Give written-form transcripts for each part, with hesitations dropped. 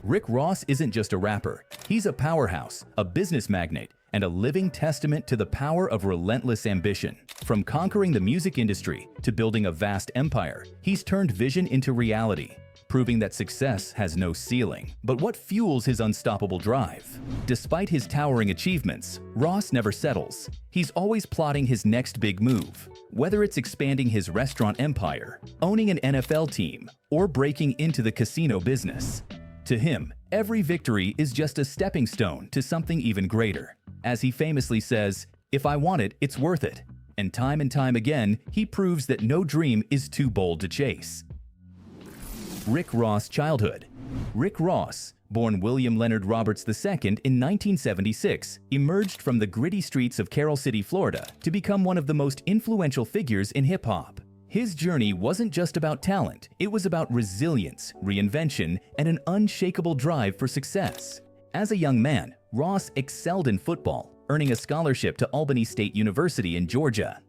Rick Ross isn't just a rapper. He's a powerhouse, a business magnate, and a living testament to the power of relentless ambition. From conquering the music industry to building a vast empire, he's turned vision into reality, proving that success has no ceiling. But what fuels his unstoppable drive? Despite his towering achievements, Ross never settles. He's always plotting his next big move. Whether it's expanding his restaurant empire, owning an NFL team, or breaking into the casino business. To him, every victory is just a stepping stone to something even greater. As he famously says, "If I want it, it's worth it." And time again, he proves that no dream is too bold to chase. Rick Ross' childhood. Rick Ross, born William Leonard Roberts II in 1976, emerged from the gritty streets of Carol City, Florida, to become one of the most influential figures in hip-hop. His journey wasn't just about talent, it was about resilience, reinvention, and an unshakable drive for success. As a young man, Ross excelled in football, earning a scholarship to Albany State University in Georgia.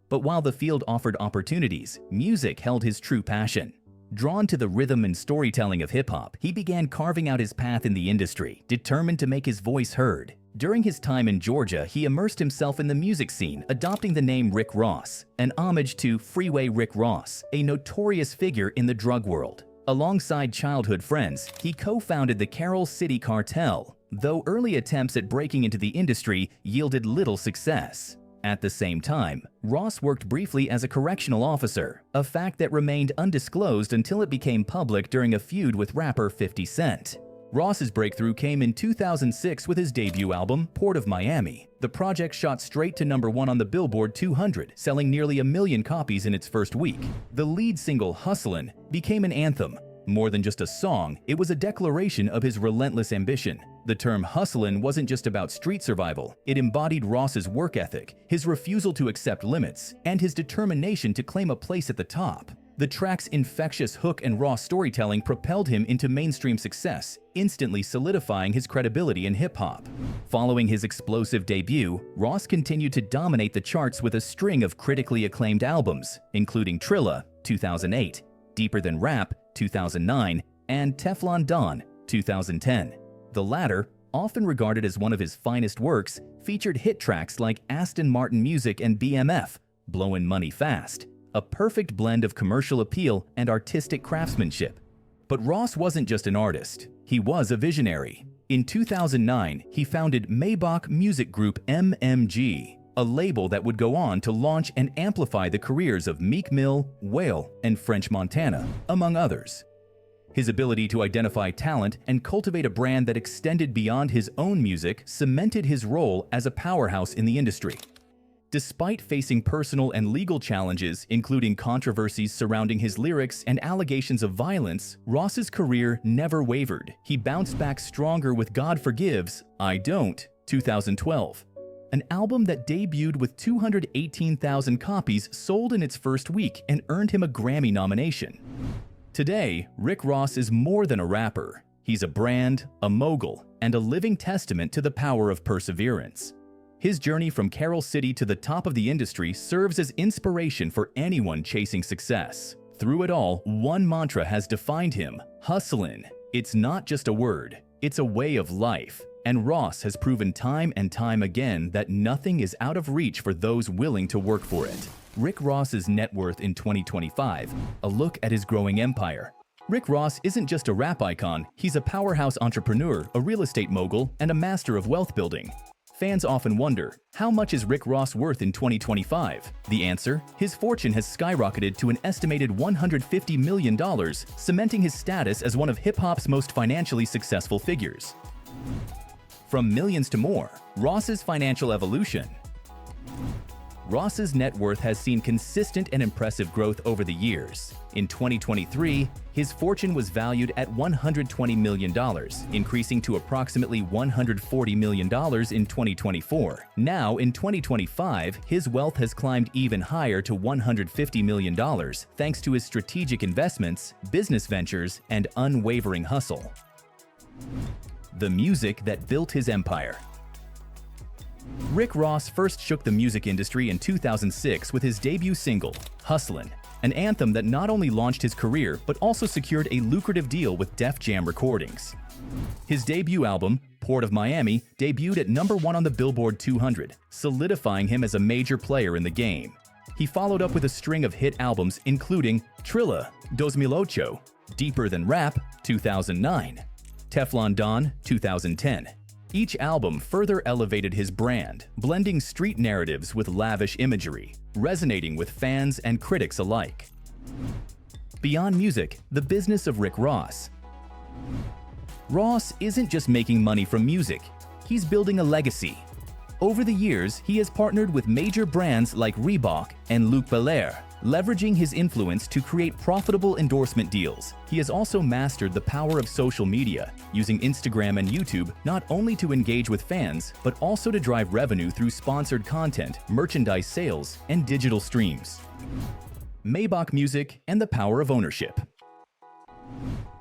But while the field offered opportunities, music held his true passion. Drawn to the rhythm and storytelling of hip-hop, he began carving out his path in the industry, determined to make his voice heard. During his time in Georgia, he immersed himself in the music scene, adopting the name Rick Ross, an homage to Freeway Rick Ross, a notorious figure in the drug world. Alongside childhood friends, he co-founded the Carol City Cartel, though early attempts at breaking into the industry yielded little success. At the same time, Ross worked briefly as a correctional officer, a fact that remained undisclosed until it became public during a feud with rapper 50 Cent. Ross's breakthrough came in 2006 with his debut album, Port of Miami. The project shot straight to #1 on the Billboard 200, selling nearly 1 million copies in its first week. The lead single, Hustlin', became an anthem. More than just a song, it was a declaration of his relentless ambition. The term hustlin' wasn't just about street survival. It embodied Ross's work ethic, his refusal to accept limits, and his determination to claim a place at the top. The track's infectious hook and raw storytelling propelled him into mainstream success, instantly solidifying his credibility in hip-hop. Following his explosive debut, Ross continued to dominate the charts with a string of critically acclaimed albums, including Trilla, 2008, Deeper Than Rap, 2009, and Teflon Don, 2010. The latter, often regarded as one of his finest works, featured hit tracks like Aston Martin Music and BMF, Blowin' Money Fast, a perfect blend of commercial appeal and artistic craftsmanship. But Ross wasn't just an artist, he was a visionary. In 2009, he founded Maybach Music Group MMG, a label that would go on to launch and amplify the careers of Meek Mill, Whale, and French Montana, among others. His ability to identify talent and cultivate a brand that extended beyond his own music cemented his role as a powerhouse in the industry. Despite facing personal and legal challenges, including controversies surrounding his lyrics and allegations of violence, Ross's career never wavered. He bounced back stronger with God Forgives, I Don't, 2012. An album that debuted with 218,000 copies sold in its first week and earned him a Grammy nomination. Today, Rick Ross is more than a rapper. He's a brand, a mogul, and a living testament to the power of perseverance. His journey from Carol City to the top of the industry serves as inspiration for anyone chasing success. Through it all, one mantra has defined him: hustlin'. It's not just a word, it's a way of life. And Ross has proven time and time again that nothing is out of reach for those willing to work for it. Rick Ross's net worth in 2025, a look at his growing empire. Rick Ross isn't just a rap icon, he's a powerhouse entrepreneur, a real estate mogul, and a master of wealth building. Fans often wonder, how much is Rick Ross worth in 2025? The answer? His fortune has skyrocketed to an estimated $150 million, cementing his status as one of hip-hop's most financially successful figures. From millions to more, Ross's financial evolution. Ross's net worth has seen consistent and impressive growth over the years. In 2023, his fortune was valued at $120 million, increasing to approximately $140 million in 2024. Now, in 2025, his wealth has climbed even higher to $150 million, thanks to his strategic investments, business ventures, and unwavering hustle. The music that built his empire. Rick Ross first shook the music industry in 2006 with his debut single, Hustlin'. an anthem that not only launched his career but also secured a lucrative deal with Def Jam Recordings. His debut album, Port of Miami, debuted at #1 on the Billboard 200, solidifying him as a major player in the game. He followed up with a string of hit albums including Trilla, 2008, Deeper Than Rap, 2009, Teflon Don, 2010. Each album further elevated his brand, blending street narratives with lavish imagery, resonating with fans and critics alike. Beyond music, the business of Rick Ross. Ross isn't just making money from music, he's building a legacy. Over the years, he has partnered with major brands like Reebok and Luc Belaire, leveraging his influence to create profitable endorsement deals. He has also mastered the power of social media, using Instagram and YouTube not only to engage with fans, but also to drive revenue through sponsored content, merchandise sales, and digital streams. Maybach Music and the power of ownership.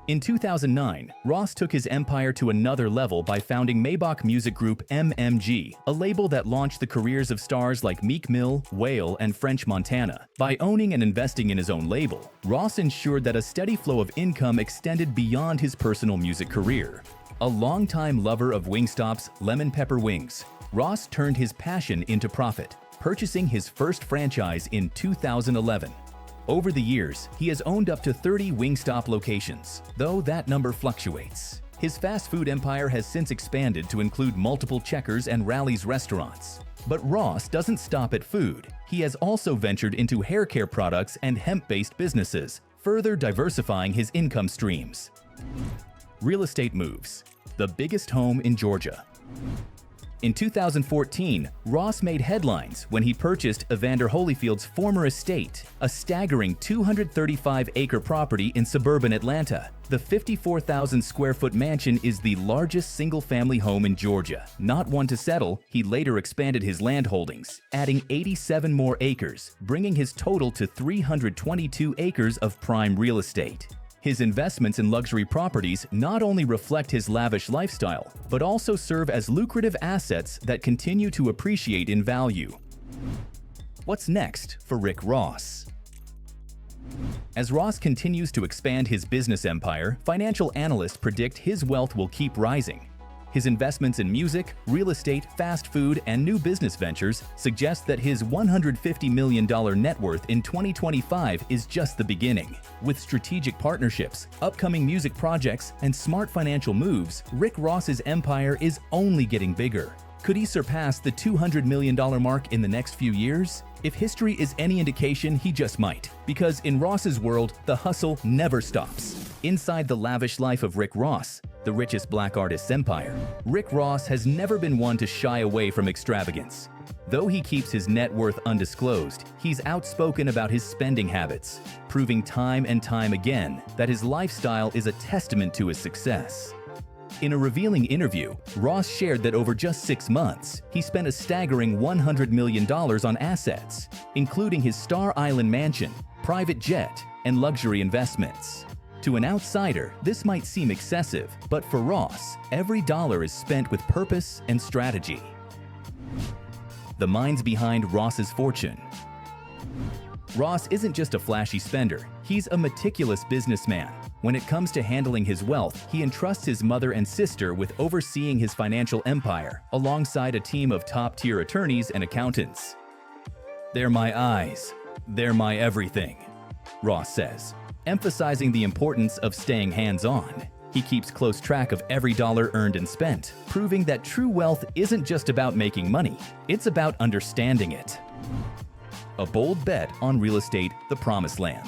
In 2009, Ross took his empire to another level by founding Maybach Music Group MMG, a label that launched the careers of stars like Meek Mill, Whale, and French Montana. By owning and investing in his own label, Ross ensured that a steady flow of income extended beyond his personal music career. A longtime lover of Wingstop's lemon pepper wings, Ross turned his passion into profit, purchasing his first franchise in 2011. Over the years, he has owned up to 30 Wingstop locations, though that number fluctuates. His fast food empire has since expanded to include multiple Checkers and Rally's restaurants. But Ross doesn't stop at food. He has also ventured into hair care products and hemp-based businesses, further diversifying his income streams. Real estate moves. The biggest home in Georgia. In 2014, Ross made headlines when he purchased Evander Holyfield's former estate, a staggering 235-acre property in suburban Atlanta. The 54,000-square-foot mansion is the largest single-family home in Georgia. Not one to settle, he later expanded his land holdings, adding 87 more acres, bringing his total to 322 acres of prime real estate. His investments in luxury properties not only reflect his lavish lifestyle, but also serve as lucrative assets that continue to appreciate in value. What's next for Rick Ross? As Ross continues to expand his business empire, financial analysts predict his wealth will keep rising. His investments in music, real estate, fast food, and new business ventures suggest that his $150 million net worth in 2025 is just the beginning. With strategic partnerships, upcoming music projects, and smart financial moves, Rick Ross's empire is only getting bigger. Could he surpass the $200 million mark in the next few years? If history is any indication, he just might. Because in Ross's world, the hustle never stops. Inside the lavish life of Rick Ross, the richest black artist's empire, Rick Ross has never been one to shy away from extravagance. Though he keeps his net worth undisclosed, he's outspoken about his spending habits, proving time and time again that his lifestyle is a testament to his success. In a revealing interview, Ross shared that over just 6 months, he spent a staggering $100 million on assets, including his Star Island mansion, private jet, and luxury investments. To an outsider, this might seem excessive, but for Ross, every dollar is spent with purpose and strategy. The minds behind Ross's fortune. Ross isn't just a flashy spender, he's a meticulous businessman. When it comes to handling his wealth, he entrusts his mother and sister with overseeing his financial empire, alongside a team of top-tier attorneys and accountants. "They're my eyes. They're my everything," Ross says, emphasizing the importance of staying hands-on. He keeps close track of every dollar earned and spent, proving that true wealth isn't just about making money, it's about understanding it. A bold bet on real estate, the promised land.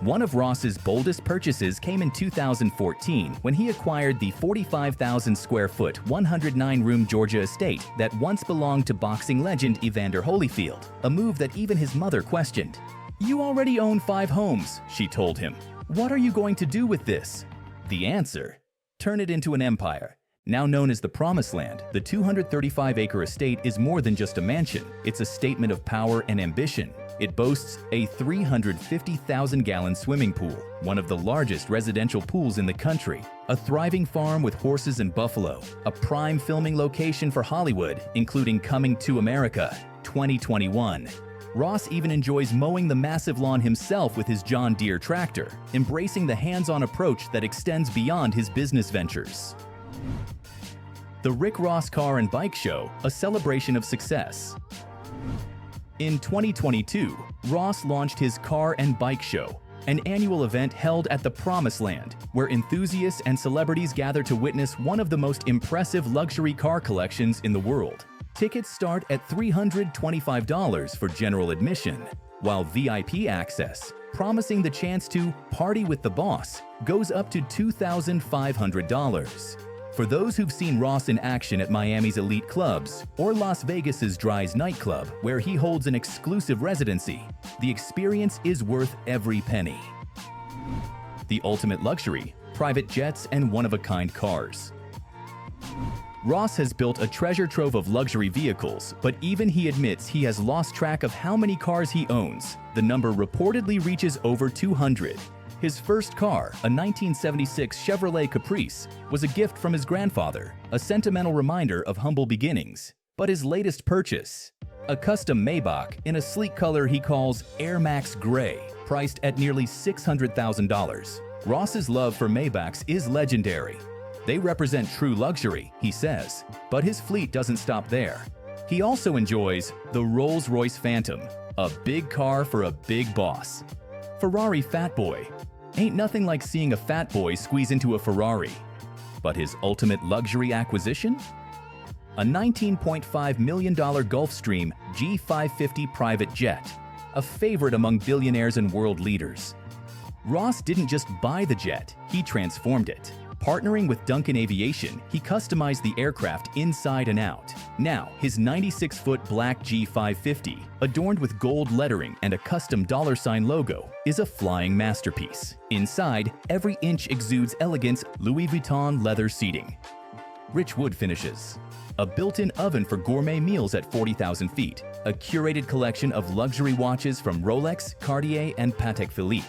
One of Ross's boldest purchases came in 2014 when he acquired the 45,000-square-foot, 109-room Georgia estate that once belonged to boxing legend Evander Holyfield, a move that even his mother questioned. "You already own 5 homes," she told him. "What are you going to do with this?" The answer? Turn it into an empire. Now known as the Promised Land, the 235-acre estate is more than just a mansion. It's a statement of power and ambition. It boasts a 350,000-gallon swimming pool, one of the largest residential pools in the country, a thriving farm with horses and buffalo, a prime filming location for Hollywood, including Coming to America 2021, Ross even enjoys mowing the massive lawn himself with his John Deere tractor, embracing the hands-on approach that extends beyond his business ventures. The Rick Ross Car and Bike Show, a celebration of success. In 2022, Ross launched his Car and Bike Show, an annual event held at the Promised Land, where enthusiasts and celebrities gather to witness one of the most impressive luxury car collections in the world. Tickets start at $325 for general admission, while VIP access, promising the chance to party with the boss, goes up to $2,500. For those who've seen Ross in action at Miami's elite clubs or Las Vegas's Dry's nightclub, where he holds an exclusive residency, the experience is worth every penny. The ultimate luxury, private jets and one-of-a-kind cars. Ross has built a treasure trove of luxury vehicles, but even he admits he has lost track of how many cars he owns. The number reportedly reaches over 200. His first car, a 1976 Chevrolet Caprice, was a gift from his grandfather, a sentimental reminder of humble beginnings. But his latest purchase, a custom Maybach in a sleek color he calls Air Max Gray, priced at nearly $600,000. Ross's love for Maybachs is legendary. They represent true luxury, he says, but his fleet doesn't stop there. He also enjoys the Rolls-Royce Phantom, a big car for a big boss. Ferrari Fat Boy. Ain't nothing like seeing a fat boy squeeze into a Ferrari. But his ultimate luxury acquisition? A $19.5 million Gulfstream G550 private jet, a favorite among billionaires and world leaders. Ross didn't just buy the jet, he transformed it. Partnering with Duncan Aviation, he customized the aircraft inside and out. Now, his 96-foot black G550, adorned with gold lettering and a custom $ logo, is a flying masterpiece. Inside, every inch exudes elegance, Louis Vuitton leather seating. Rich wood finishes. A built-in oven for gourmet meals at 40,000 feet. A curated collection of luxury watches from Rolex, Cartier, and Patek Philippe.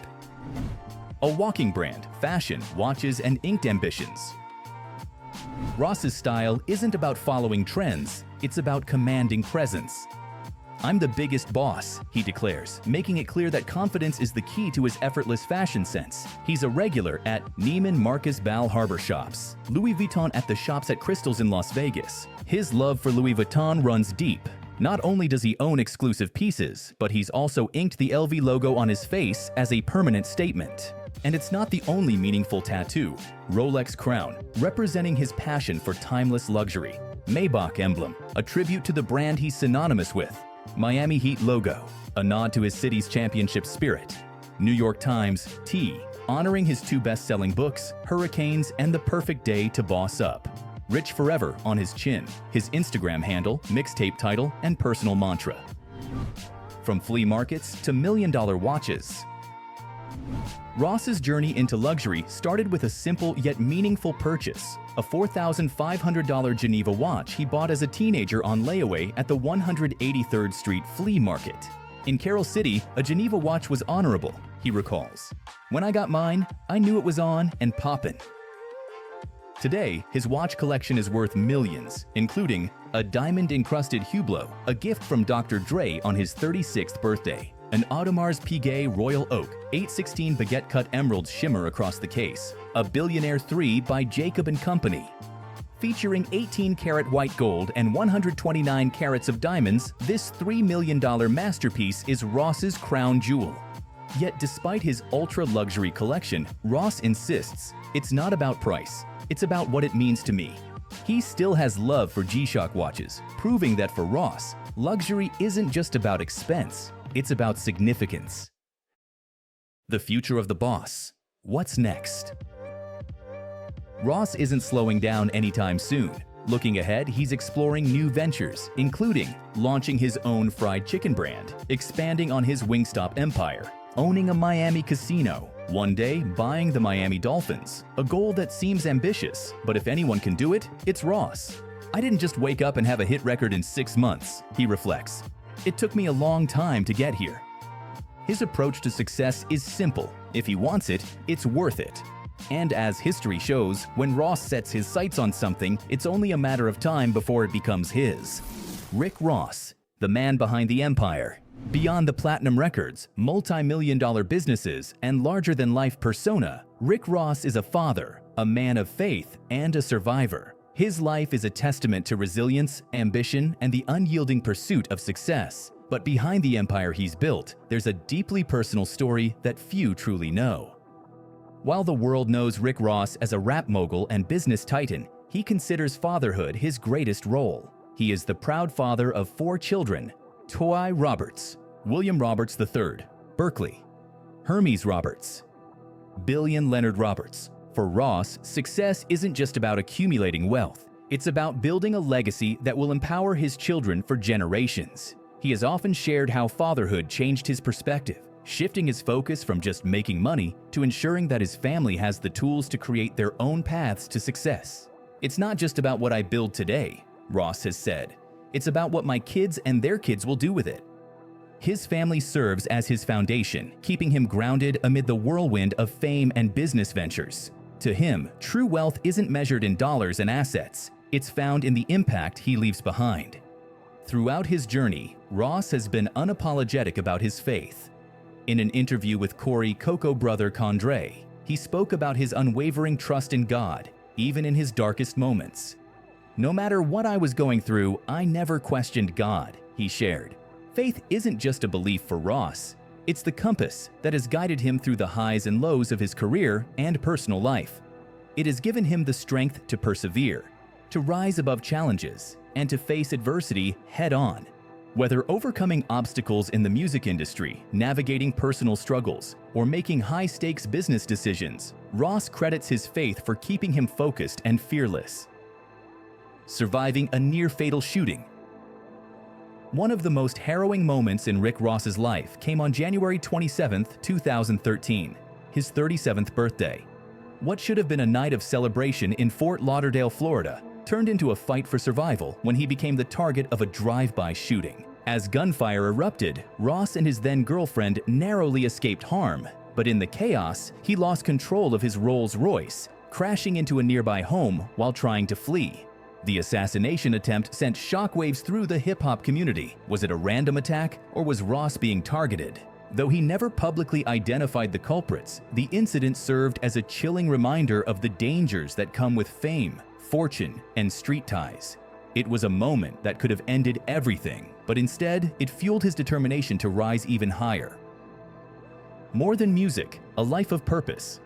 A walking brand, fashion, watches, and inked ambitions. Ross's style isn't about following trends, it's about commanding presence. "I'm the biggest boss," he declares, making it clear that confidence is the key to his effortless fashion sense. He's a regular at Neiman Marcus Bal Harbor shops, Louis Vuitton at the Shops at Crystals in Las Vegas. His love for Louis Vuitton runs deep. Not only does he own exclusive pieces, but he's also inked the LV logo on his face as a permanent statement. And it's not the only meaningful tattoo. Rolex crown, representing his passion for timeless luxury. Maybach emblem, a tribute to the brand he's synonymous with. Miami Heat logo, a nod to his city's championship spirit. New York Times T, honoring his two best-selling books, Hurricanes and The Perfect Day to Boss Up. Rich Forever on his chin, his Instagram handle, mixtape title, and personal mantra. From flea markets to million-dollar watches. Ross's journey into luxury started with a simple yet meaningful purchase, a $4,500 Geneva watch he bought as a teenager on layaway at the 183rd Street Flea Market. In Carroll City, a Geneva watch was honorable, he recalls. "When I got mine, I knew it was on and poppin'." Today, his watch collection is worth millions, including a diamond-encrusted Hublot, a gift from Dr. Dre on his 36th birthday. An Audemars Piguet Royal Oak 816 baguette-cut emeralds shimmer across the case. A Billionaire 3 by Jacob & Company. Featuring 18-karat white gold and 129 carats of diamonds, this $3 million masterpiece is Ross's crown jewel. Yet despite his ultra-luxury collection, Ross insists, "It's not about price, it's about what it means to me." He still has love for G-Shock watches, proving that for Ross, luxury isn't just about expense. It's about significance. The future of the boss. What's next? Ross isn't slowing down anytime soon. Looking ahead, he's exploring new ventures, including launching his own fried chicken brand, expanding on his Wingstop empire, owning a Miami casino, one day buying the Miami Dolphins, a goal that seems ambitious, but if anyone can do it, it's Ross. "I didn't just wake up and have a hit record in 6 months, he reflects. "It took me a long time to get here." His approach to success is simple. If he wants it, it's worth it. And as history shows, when Ross sets his sights on something, it's only a matter of time before it becomes his. Rick Ross, the man behind the empire. Beyond the platinum records, multi-million-dollar businesses, and larger-than-life persona, Rick Ross is a father, a man of faith, and a survivor. His life is a testament to resilience, ambition, and the unyielding pursuit of success. But behind the empire he's built, there's a deeply personal story that few truly know. While the world knows Rick Ross as a rap mogul and business titan, he considers fatherhood his greatest role. He is the proud father of 4 children: Toy Roberts, William Roberts III, Berkeley, Hermes Roberts, Billion Leonard Roberts. For Ross, success isn't just about accumulating wealth. It's about building a legacy that will empower his children for generations. He has often shared how fatherhood changed his perspective, shifting his focus from just making money to ensuring that his family has the tools to create their own paths to success. "It's not just about what I build today," Ross has said. "It's about what my kids and their kids will do with it." His family serves as his foundation, keeping him grounded amid the whirlwind of fame and business ventures. To him, true wealth isn't measured in dollars and assets. It's found in the impact he leaves behind. Throughout his journey, Ross has been unapologetic about his faith. In an interview with Corey Coco brother Condre, he spoke about his unwavering trust in God, even in his darkest moments. "No matter what I was going through, I never questioned God," he shared. Faith isn't just a belief for Ross. It's the compass that has guided him through the highs and lows of his career and personal life. It has given him the strength to persevere, to rise above challenges, and to face adversity head-on. Whether overcoming obstacles in the music industry, navigating personal struggles, or making high-stakes business decisions, Ross credits his faith for keeping him focused and fearless. Surviving a near-fatal shooting. One of the most harrowing moments in Rick Ross's life came on January 27, 2013, his 37th birthday. What should have been a night of celebration in Fort Lauderdale, Florida, turned into a fight for survival when he became the target of a drive-by shooting. As gunfire erupted, Ross and his then-girlfriend narrowly escaped harm, but in the chaos, he lost control of his Rolls-Royce, crashing into a nearby home while trying to flee. The assassination attempt sent shockwaves through the hip-hop community. Was it a random attack, or was Ross being targeted? Though he never publicly identified the culprits, the incident served as a chilling reminder of the dangers that come with fame, fortune, and street ties. It was a moment that could have ended everything, but instead, it fueled his determination to rise even higher. More than music, a life of purpose.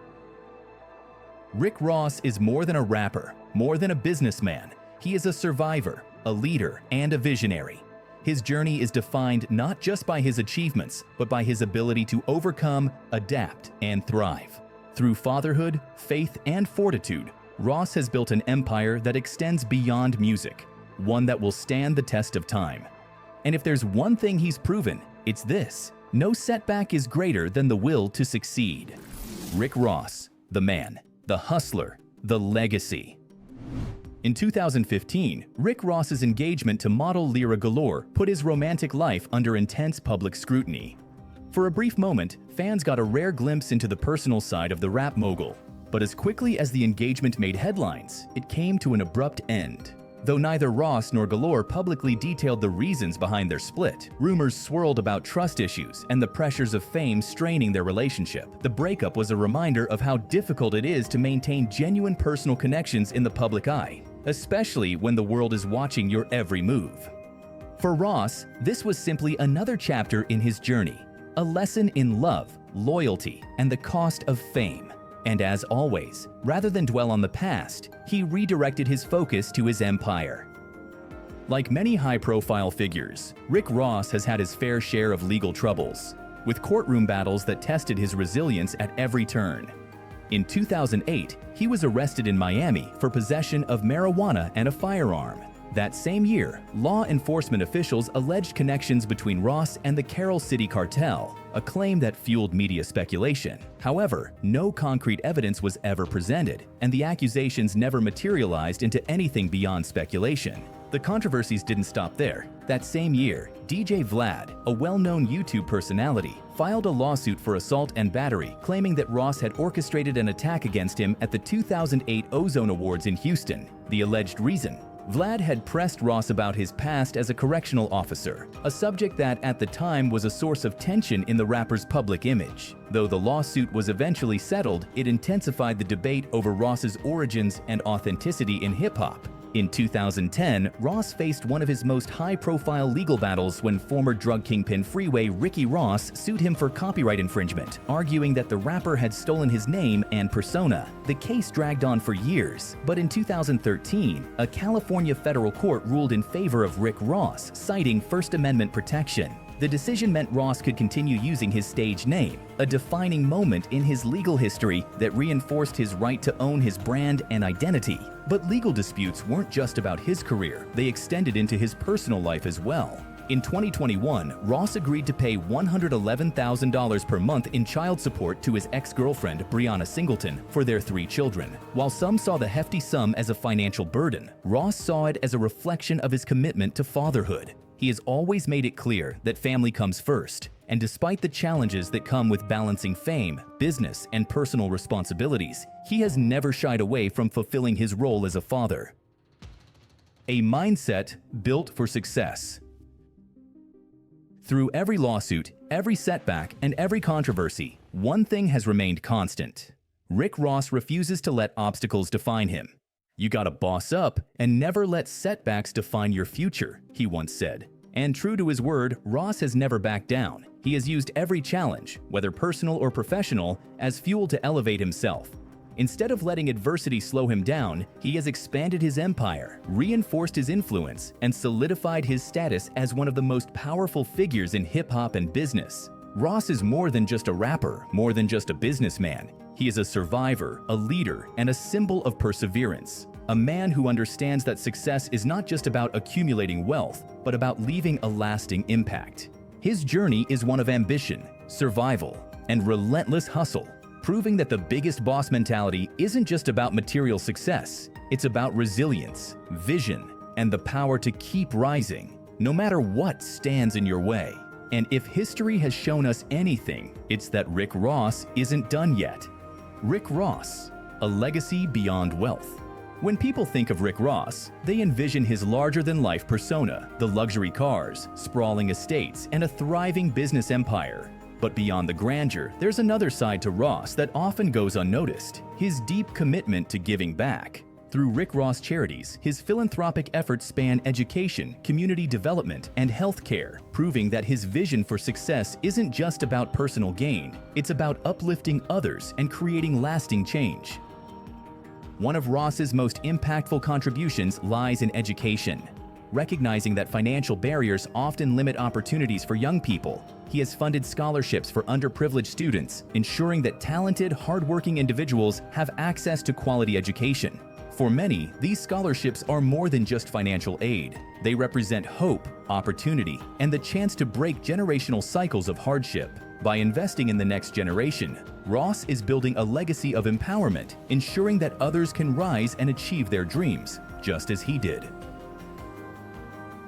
Rick Ross is more than a rapper, more than a businessman. He is a survivor, a leader, and a visionary. His journey is defined not just by his achievements, but by his ability to overcome, adapt, and thrive. Through fatherhood, faith, and fortitude, Ross has built an empire that extends beyond music, one that will stand the test of time. And if there's one thing he's proven, it's this: no setback is greater than the will to succeed. Rick Ross, the man, the hustler, the legacy. In 2015, Rick Ross's engagement to model Lyra Galore put his romantic life under intense public scrutiny. For a brief moment, fans got a rare glimpse into the personal side of the rap mogul. But as quickly as the engagement made headlines, it came to an abrupt end. Though neither Ross nor Galore publicly detailed the reasons behind their split, rumors swirled about trust issues and the pressures of fame straining their relationship. The breakup was a reminder of how difficult it is to maintain genuine personal connections in the public eye, especially when the world is watching your every move. For Ross, this was simply another chapter in his journey, a lesson in love, loyalty, and the cost of fame. And as always, rather than dwell on the past, he redirected his focus to his empire. Like many high-profile figures, Rick Ross has had his fair share of legal troubles, with courtroom battles that tested his resilience at every turn. In 2008, he was arrested in Miami for possession of marijuana and a firearm. That same year, law enforcement officials alleged connections between Ross and the Carroll City cartel, a claim that fueled media speculation. However, no concrete evidence was ever presented, and the accusations never materialized into anything beyond speculation. The controversies didn't stop there. That same year, DJ Vlad, a well-known YouTube personality, filed a lawsuit for assault and battery, claiming that Ross had orchestrated an attack against him at the 2008 Ozone Awards in Houston. The alleged reason: Vlad had pressed Ross about his past as a correctional officer, a subject that at the time was a source of tension in the rapper's public image. Though the lawsuit was eventually settled, it intensified the debate over Ross's origins and authenticity in hip-hop. In 2010, Ross faced one of his most high-profile legal battles when former drug kingpin Freeway Ricky Ross sued him for copyright infringement, arguing that the rapper had stolen his name and persona. The case dragged on for years, but in 2013, a California federal court ruled in favor of Rick Ross, citing First Amendment protection. The decision meant Ross could continue using his stage name, a defining moment in his legal history that reinforced his right to own his brand and identity. But legal disputes weren't just about his career, they extended into his personal life as well. In 2021, Ross agreed to pay $111,000 per month in child support to his ex-girlfriend, Brianna Singleton, for their 3 children. While some saw the hefty sum as a financial burden, Ross saw it as a reflection of his commitment to fatherhood. He has always made it clear that family comes first, and despite the challenges that come with balancing fame, business, and personal responsibilities, he has never shied away from fulfilling his role as a father. A mindset built for success. Through every lawsuit, every setback, and every controversy, one thing has remained constant. Rick Ross refuses to let obstacles define him. "You gotta boss up and never let setbacks define your future," he once said. And true to his word, Ross has never backed down. He has used every challenge, whether personal or professional, as fuel to elevate himself. Instead of letting adversity slow him down, he has expanded his empire, reinforced his influence, and solidified his status as one of the most powerful figures in hip-hop and business. Ross is more than just a rapper, more than just a businessman. He is a survivor, a leader, and a symbol of perseverance. A man who understands that success is not just about accumulating wealth, but about leaving a lasting impact. His journey is one of ambition, survival, and relentless hustle, proving that the biggest boss mentality isn't just about material success. It's about resilience, vision, and the power to keep rising, no matter what stands in your way. And if history has shown us anything, it's that Rick Ross isn't done yet. Rick Ross, a legacy beyond wealth. When people think of Rick Ross, they envision his larger-than-life persona, the luxury cars, sprawling estates, and a thriving business empire. But beyond the grandeur, there's another side to Ross that often goes unnoticed: his deep commitment to giving back. Through Rick Ross Charities, his philanthropic efforts span education, community development, and healthcare, proving that his vision for success isn't just about personal gain, it's about uplifting others and creating lasting change. One of Ross's most impactful contributions lies in education. Recognizing that financial barriers often limit opportunities for young people, he has funded scholarships for underprivileged students, ensuring that talented, hardworking individuals have access to quality education. For many, these scholarships are more than just financial aid. They represent hope, opportunity, and the chance to break generational cycles of hardship. By investing in the next generation, Ross is building a legacy of empowerment, ensuring that others can rise and achieve their dreams, just as he did.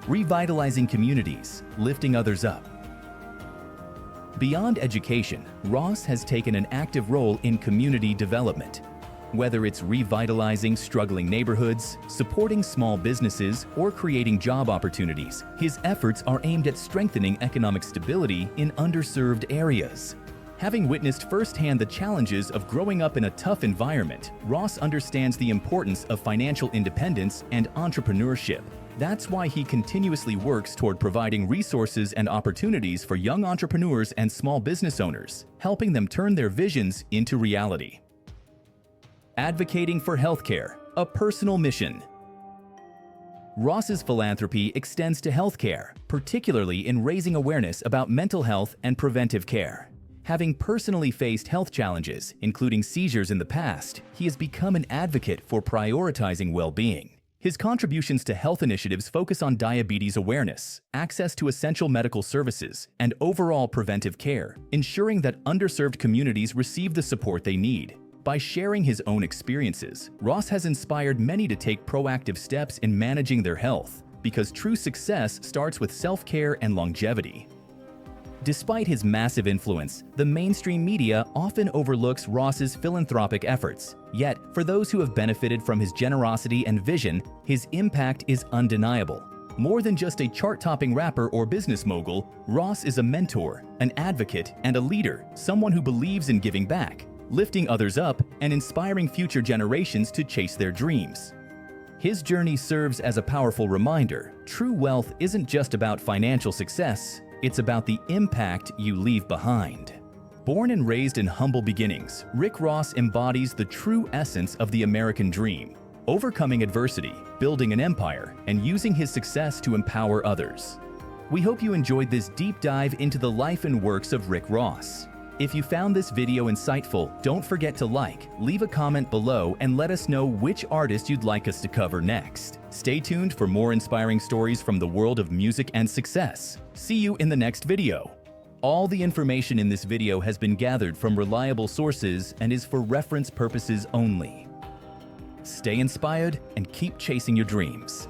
Revitalizing communities, lifting others up. Beyond education, Ross has taken an active role in community development. Whether it's revitalizing struggling neighborhoods, supporting small businesses, or creating job opportunities, his efforts are aimed at strengthening economic stability in underserved areas. Having witnessed firsthand the challenges of growing up in a tough environment, Ross understands the importance of financial independence and entrepreneurship. That's why he continuously works toward providing resources and opportunities for young entrepreneurs and small business owners, helping them turn their visions into reality. Advocating for healthcare, a personal mission. Ross's philanthropy extends to healthcare, particularly in raising awareness about mental health and preventive care. Having personally faced health challenges, including seizures in the past, he has become an advocate for prioritizing well-being. His contributions to health initiatives focus on diabetes awareness, access to essential medical services, and overall preventive care, ensuring that underserved communities receive the support they need. By sharing his own experiences, Ross has inspired many to take proactive steps in managing their health, because true success starts with self-care and longevity. Despite his massive influence, the mainstream media often overlooks Ross's philanthropic efforts. Yet, for those who have benefited from his generosity and vision, his impact is undeniable. More than just a chart-topping rapper or business mogul, Ross is a mentor, an advocate, and a leader, someone who believes in giving back, lifting others up, and inspiring future generations to chase their dreams. His journey serves as a powerful reminder: true wealth isn't just about financial success, it's about the impact you leave behind. Born and raised in humble beginnings, Rick Ross embodies the true essence of the American dream, overcoming adversity, building an empire, and using his success to empower others. We hope you enjoyed this deep dive into the life and works of Rick Ross. If you found this video insightful, don't forget to like, leave a comment below, and let us know which artist you'd like us to cover next. Stay tuned for more inspiring stories from the world of music and success. See you in the next video. All the information in this video has been gathered from reliable sources and is for reference purposes only. Stay inspired and keep chasing your dreams.